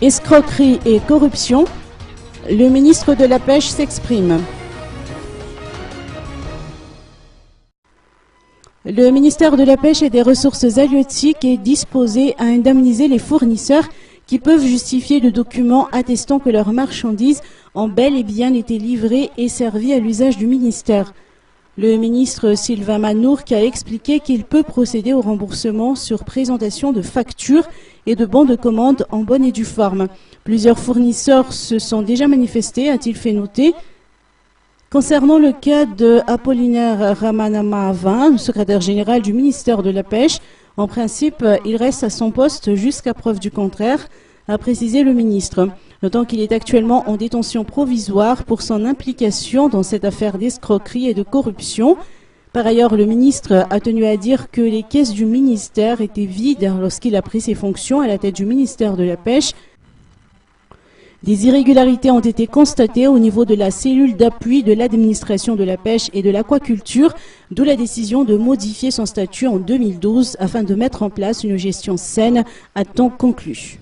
Escroquerie et corruption, le ministre de la Pêche s'exprime. Le ministère de la Pêche et des Ressources halieutiques est disposé à indemniser les fournisseurs qui peuvent justifier de documents attestant que leurs marchandises ont bel et bien été livrées et servies à l'usage du ministère. Le ministre Sylvain Manourque a expliqué qu'il peut procéder au remboursement sur présentation de factures et de bons de commande en bonne et due forme. Plusieurs fournisseurs se sont déjà manifestés, a-t-il fait noter. Concernant le cas de Apollinaire Ramanamavan, secrétaire général du ministère de la Pêche, en principe, il reste à son poste jusqu'à preuve du contraire, a précisé le ministre. Notant qu'il est actuellement en détention provisoire pour son implication dans cette affaire d'escroquerie et de corruption. Par ailleurs, le ministre a tenu à dire que les caisses du ministère étaient vides lorsqu'il a pris ses fonctions à la tête du ministère de la Pêche. Des irrégularités ont été constatées au niveau de la cellule d'appui de l'administration de la pêche et de l'aquaculture, d'où la décision de modifier son statut en 2012 afin de mettre en place une gestion saine, a-t-on conclu.